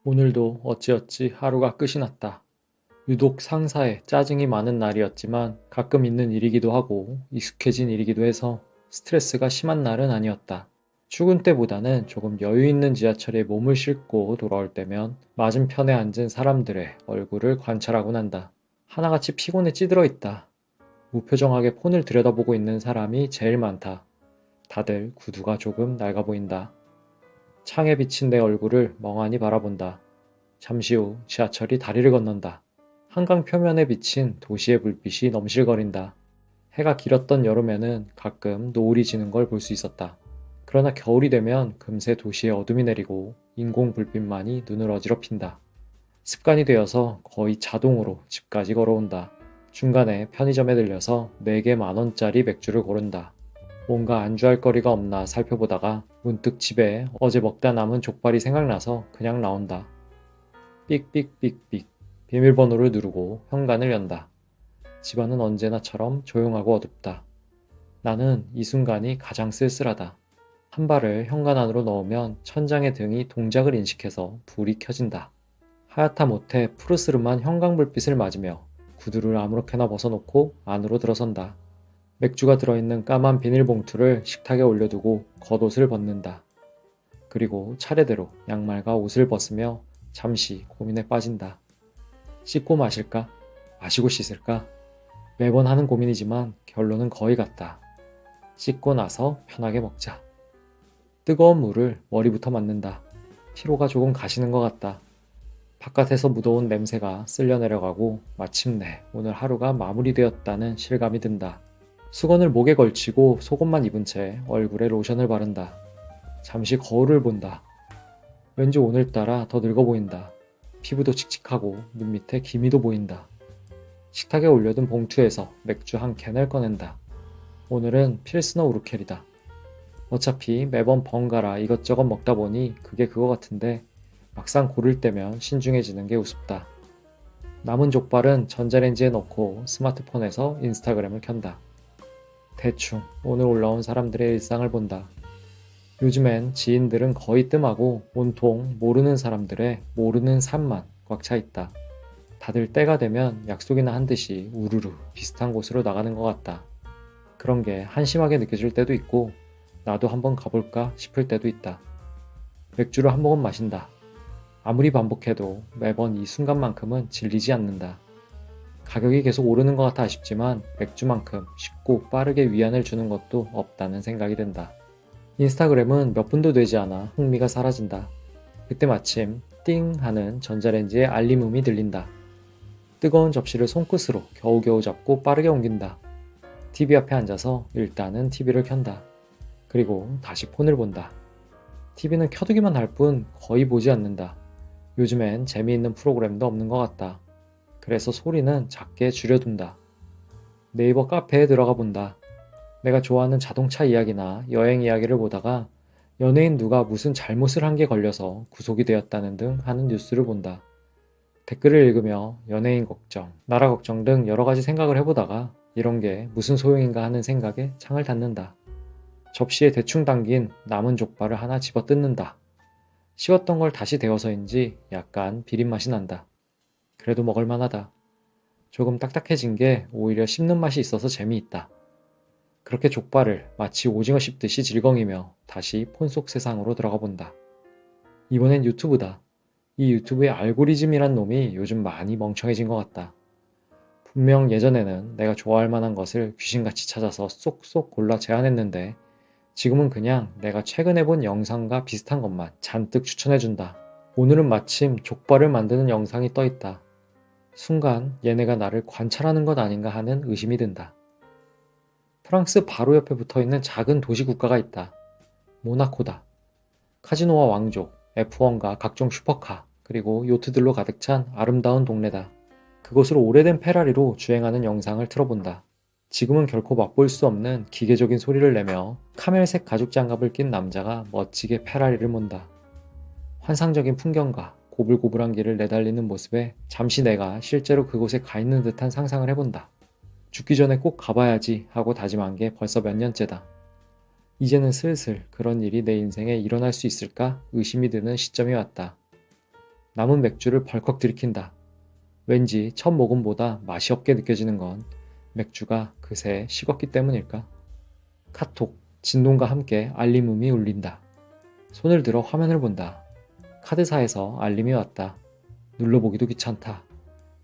오늘도 어찌어찌 하루가 끝이 났다. 유독 상사에 짜증이 많은 날이었지만 가끔 있는 일이기도 하고 익숙해진 일이기도 해서 스트레스가 심한 날은 아니었다. 출근 때보다는 조금 여유 있는 지하철에 몸을 싣고 돌아올 때면 맞은편에 앉은 사람들의 얼굴을 관찰하곤 한다. 하나같이 피곤에 찌들어 있다. 무표정하게 폰을 들여다보고 있는 사람이 제일 많다. 다들 구두가 조금 낡아 보인다. 창에 비친 내 얼굴을 멍하니 바라본다. 잠시 후 지하철이 다리를 건넌다. 한강 표면에 비친 도시의 불빛이 넘실거린다. 해가 길었던 여름에는 가끔 노을이 지는 걸 볼 수 있었다. 그러나 겨울이 되면 금세 도시에 어둠이 내리고 인공 불빛만이 눈을 어지럽힌다. 습관이 되어서 거의 자동으로 집까지 걸어온다. 중간에 편의점에 들려서 4개 10,000원짜리 맥주를 고른다. 뭔가 안주할 거리가 없나 살펴보다가 문득 집에 어제 먹다 남은 족발이 생각나서 그냥 나온다. 삑삑삑삑 비밀번호를 누르고 현관을 연다. 집안은 언제나처럼 조용하고 어둡다. 나는 이 순간이 가장 쓸쓸하다. 한 발을 현관 안으로 넣으면 천장의 등이 동작을 인식해서 불이 켜진다. 하얗다 못해 푸르스름한 형광불빛을 맞으며 구두를 아무렇게나 벗어놓고 안으로 들어선다. 맥주가 들어있는 까만 비닐봉투를 식탁에 올려두고 겉옷을 벗는다. 그리고 차례대로 양말과 옷을 벗으며 잠시 고민에 빠진다. 씻고 마실까? 마시고 씻을까? 매번 하는 고민이지만 결론은 거의 같다. 씻고 나서 편하게 먹자. 뜨거운 물을 머리부터 맞는다. 피로가 조금 가시는 것 같다. 바깥에서 묻어온 냄새가 쓸려 내려가고 마침내 오늘 하루가 마무리되었다는 실감이 든다. 수건을 목에 걸치고 속옷만 입은 채 얼굴에 로션을 바른다. 잠시 거울을 본다. 왠지 오늘따라 더 늙어 보인다. 피부도 칙칙하고 눈 밑에 기미도 보인다. 식탁에 올려둔 봉투에서 맥주 한 캔을 꺼낸다. 오늘은 필스너 우르켈이다. 어차피 매번 번갈아 이것저것 먹다 보니 그게 그거 같은데 막상 고를 때면 신중해지는 게 우습다. 남은 족발은 전자레인지에 넣고 스마트폰에서 인스타그램을 켠다. 대충 오늘 올라온 사람들의 일상을 본다. 요즘엔 지인들은 거의 뜸하고 온통 모르는 사람들의 모르는 삶만 꽉 차 있다. 다들 때가 되면 약속이나 한 듯이 우르르 비슷한 곳으로 나가는 것 같다. 그런 게 한심하게 느껴질 때도 있고 나도 한번 가볼까 싶을 때도 있다. 맥주를 한 모금 마신다. 아무리 반복해도 매번 이 순간만큼은 질리지 않는다. 가격이 계속 오르는 것 같아 아쉽지만 맥주만큼 쉽고 빠르게 위안을 주는 것도 없다는 생각이 든다. 인스타그램은 몇 분도 되지 않아 흥미가 사라진다. 그때 마침 띵 하는 전자레인지의 알림음이 들린다. 뜨거운 접시를 손끝으로 겨우겨우 잡고 빠르게 옮긴다. TV 앞에 앉아서 일단은 TV를 켠다. 그리고 다시 폰을 본다. TV는 켜두기만 할 뿐 거의 보지 않는다. 요즘엔 재미있는 프로그램도 없는 것 같다. 그래서 소리는 작게 줄여둔다. 네이버 카페에 들어가 본다. 내가 좋아하는 자동차 이야기나 여행 이야기를 보다가 연예인 누가 무슨 잘못을 한 게 걸려서 구속이 되었다는 등 하는 뉴스를 본다. 댓글을 읽으며 연예인 걱정, 나라 걱정 등 여러 가지 생각을 해보다가 이런 게 무슨 소용인가 하는 생각에 창을 닫는다. 접시에 대충 담긴 남은 족발을 하나 집어 뜯는다. 식었던 걸 다시 데워서인지 약간 비린 맛이 난다. 그래도 먹을 만하다. 조금 딱딱해진 게 오히려 씹는 맛이 있어서 재미있다. 그렇게 족발을 마치 오징어 씹듯이 질겅이며 다시 폰 속 세상으로 들어가 본다. 이번엔 유튜브다. 이 유튜브의 알고리즘이란 놈이 요즘 많이 멍청해진 것 같다. 분명 예전에는 내가 좋아할 만한 것을 귀신같이 찾아서 쏙쏙 골라 제안했는데 지금은 그냥 내가 최근에 본 영상과 비슷한 것만 잔뜩 추천해준다. 오늘은 마침 족발을 만드는 영상이 떠있다. 순간 얘네가 나를 관찰하는 것 아닌가 하는 의심이 든다. 프랑스 바로 옆에 붙어있는 작은 도시 국가가 있다. 모나코다. 카지노와 왕족, F1과 각종 슈퍼카, 그리고 요트들로 가득 찬 아름다운 동네다. 그곳으로 오래된 페라리로 주행하는 영상을 틀어본다. 지금은 결코 맛볼 수 없는 기계적인 소리를 내며 카멜색 가죽 장갑을 낀 남자가 멋지게 페라리를 몬다. 환상적인 풍경과 고불고불한 길을 내달리는 모습에 잠시 내가 실제로 그곳에 가 있는 듯한 상상을 해본다. 죽기 전에 꼭 가봐야지 하고 다짐한 게 벌써 몇 년째다. 이제는 슬슬 그런 일이 내 인생에 일어날 수 있을까 의심이 드는 시점이 왔다. 남은 맥주를 벌컥 들이킨다. 왠지 첫 모금보다 맛이 없게 느껴지는 건 맥주가 그새 식었기 때문일까? 카톡, 진동과 함께 알림음이 울린다. 손을 들어 화면을 본다. 카드사에서 알림이 왔다. 눌러보기도 귀찮다.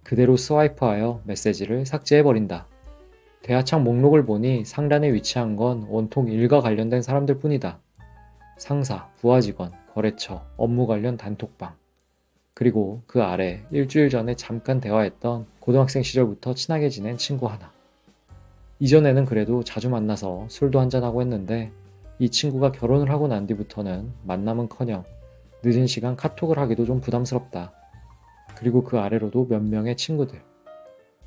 그대로 스와이프하여 메시지를 삭제해버린다. 대화창 목록을 보니 상단에 위치한 건 온통 일과 관련된 사람들 뿐이다. 상사, 부하 직원, 거래처, 업무 관련 단톡방. 그리고 그 아래 일주일 전에 잠깐 대화했던 고등학생 시절부터 친하게 지낸 친구 하나. 이전에는 그래도 자주 만나서 술도 한잔하고 했는데 이 친구가 결혼을 하고 난 뒤부터는 만남은커녕 늦은 시간 카톡을 하기도 좀 부담스럽다. 그리고 그 아래로도 몇 명의 친구들.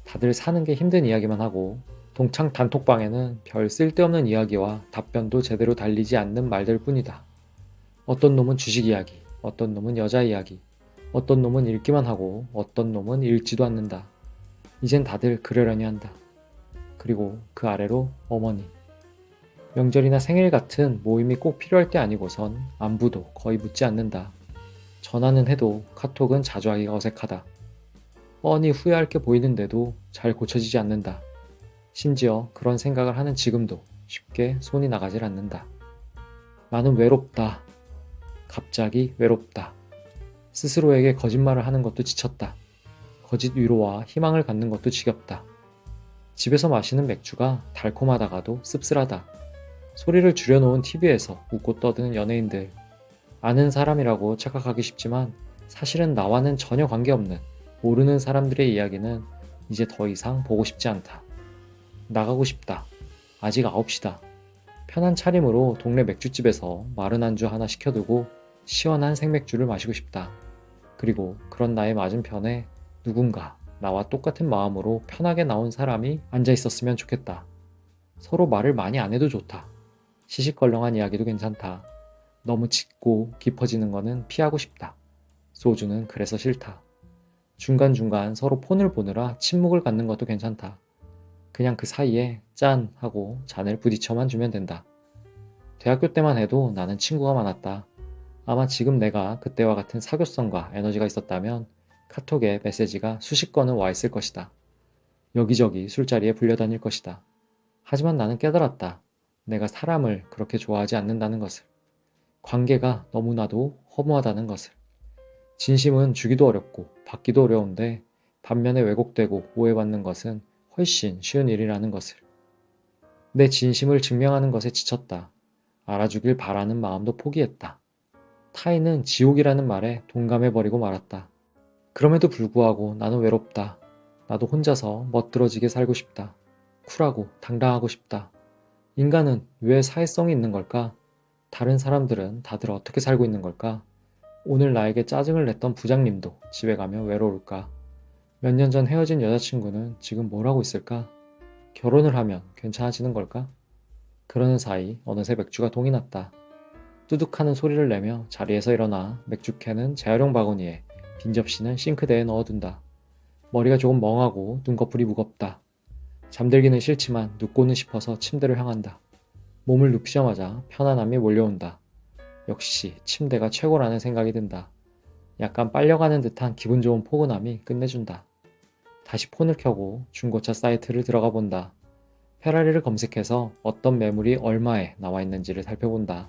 다들 사는 게 힘든 이야기만 하고 동창 단톡방에는 별 쓸데없는 이야기와 답변도 제대로 달리지 않는 말들 뿐이다. 어떤 놈은 주식 이야기, 어떤 놈은 여자 이야기, 어떤 놈은 읽기만 하고 어떤 놈은 읽지도 않는다. 이젠 다들 그러려니 한다. 그리고 그 아래로 어머니. 명절이나 생일 같은 모임이 꼭 필요할 때 아니고선 안부도 거의 묻지 않는다. 전화는 해도 카톡은 자주 하기가 어색하다. 뻔히 후회할 게 보이는데도 잘 고쳐지지 않는다. 심지어 그런 생각을 하는 지금도 쉽게 손이 나가질 않는다. 나는 외롭다. 갑자기 외롭다. 스스로에게 거짓말을 하는 것도 지쳤다. 거짓 위로와 희망을 갖는 것도 지겹다. 집에서 마시는 맥주가 달콤하다가도 씁쓸하다. 소리를 줄여놓은 TV에서 웃고 떠드는 연예인들. 아는 사람이라고 착각하기 쉽지만 사실은 나와는 전혀 관계없는 모르는 사람들의 이야기는 이제 더 이상 보고 싶지 않다. 나가고 싶다. 아직 9시다. 편한 차림으로 동네 맥주집에서 마른 안주 하나 시켜두고 시원한 생맥주를 마시고 싶다. 그리고 그런 나의 맞은편에 누군가 나와 똑같은 마음으로 편하게 나온 사람이 앉아 있었으면 좋겠다. 서로 말을 많이 안 해도 좋다. 시시껄렁한 이야기도 괜찮다. 너무 짙고 깊어지는 거는 피하고 싶다. 소주는 그래서 싫다. 중간중간 서로 폰을 보느라 침묵을 갖는 것도 괜찮다. 그냥 그 사이에 짠 하고 잔을 부딪혀만 주면 된다. 대학교 때만 해도 나는 친구가 많았다. 아마 지금 내가 그때와 같은 사교성과 에너지가 있었다면 카톡에 메시지가 수십 건은 와 있을 것이다. 여기저기 술자리에 불려다닐 것이다. 하지만 나는 깨달았다. 내가 사람을 그렇게 좋아하지 않는다는 것을. 관계가 너무나도 허무하다는 것을. 진심은 주기도 어렵고 받기도 어려운데 반면에 왜곡되고 오해받는 것은 훨씬 쉬운 일이라는 것을. 내 진심을 증명하는 것에 지쳤다. 알아주길 바라는 마음도 포기했다. 타인은 지옥이라는 말에 동감해버리고 말았다. 그럼에도 불구하고 나는 외롭다. 나도 혼자서 멋들어지게 살고 싶다. 쿨하고 당당하고 싶다. 인간은 왜 사회성이 있는 걸까? 다른 사람들은 다들 어떻게 살고 있는 걸까? 오늘 나에게 짜증을 냈던 부장님도 집에 가면 외로울까? 몇 년 전 헤어진 여자친구는 지금 뭘 하고 있을까? 결혼을 하면 괜찮아지는 걸까? 그러는 사이 어느새 맥주가 동이 났다. 뚜둑하는 소리를 내며 자리에서 일어나 맥주캔은 재활용 바구니에 빈 접시는 싱크대에 넣어둔다. 머리가 조금 멍하고 눈꺼풀이 무겁다. 잠들기는 싫지만 눕고는 싶어서 침대를 향한다. 몸을 눕히자마자 편안함이 몰려온다. 역시 침대가 최고라는 생각이 든다. 약간 빨려가는 듯한 기분 좋은 포근함이 끝내준다. 다시 폰을 켜고 중고차 사이트를 들어가 본다. 페라리를 검색해서 어떤 매물이 얼마에 나와 있는지를 살펴본다.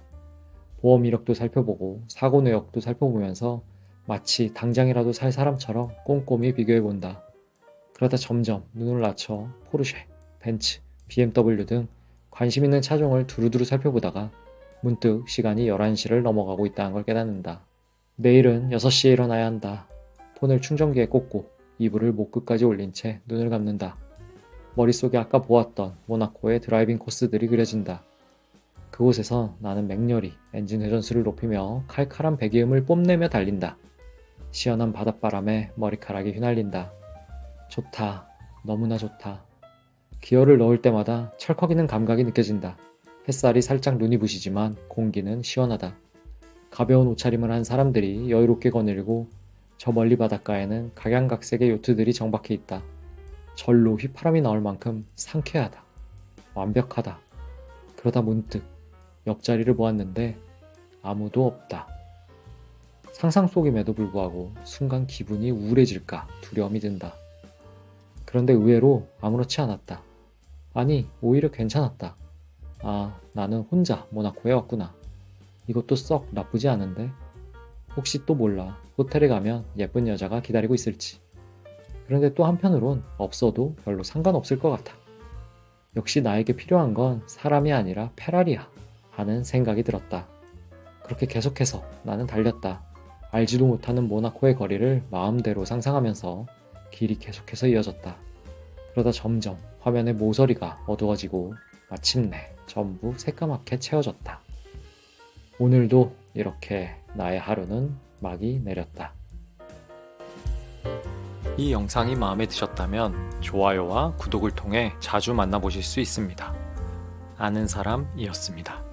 보험 이력도 살펴보고 사고 내역도 살펴보면서 마치 당장이라도 살 사람처럼 꼼꼼히 비교해본다. 그러다 점점 눈을 낮춰 포르쉐, 벤츠, BMW 등 관심 있는 차종을 두루두루 살펴보다가 문득 시간이 11시를 넘어가고 있다는 걸 깨닫는다. 내일은 6시에 일어나야 한다. 폰을 충전기에 꽂고 이불을 목 끝까지 올린 채 눈을 감는다. 머릿속에 아까 보았던 모나코의 드라이빙 코스들이 그려진다. 그곳에서 나는 맹렬히 엔진 회전수를 높이며 칼칼한 배기음을 뽐내며 달린다. 시원한 바닷바람에 머리카락이 휘날린다. 좋다. 너무나 좋다. 기어를 넣을 때마다 철컥이는 감각이 느껴진다. 햇살이 살짝 눈이 부시지만 공기는 시원하다. 가벼운 옷차림을 한 사람들이 여유롭게 거닐고 저 멀리 바닷가에는 각양각색의 요트들이 정박해 있다. 절로 휘파람이 나올 만큼 상쾌하다. 완벽하다. 그러다 문득 옆자리를 보았는데 아무도 없다. 상상 속임에도 불구하고 순간 기분이 우울해질까 두려움이 든다. 그런데 의외로 아무렇지 않았다. 아니, 오히려 괜찮았다. 아, 나는 혼자 모나코에 왔구나. 이것도 썩 나쁘지 않은데? 혹시 또 몰라. 호텔에 가면 예쁜 여자가 기다리고 있을지. 그런데 또 한편으론 없어도 별로 상관없을 것 같아. 역시 나에게 필요한 건 사람이 아니라 페라리야 하는 생각이 들었다. 그렇게 계속해서 나는 달렸다. 알지도 못하는 모나코의 거리를 마음대로 상상하면서 길이 계속해서 이어졌다. 그러다 점점 화면의 모서리가 어두워지고 마침내 전부 새까맣게 채워졌다. 오늘도 이렇게 나의 하루는 막이 내렸다. 이 영상이 마음에 드셨다면 좋아요와 구독을 통해 자주 만나보실 수 있습니다. 아는 사람이었습니다.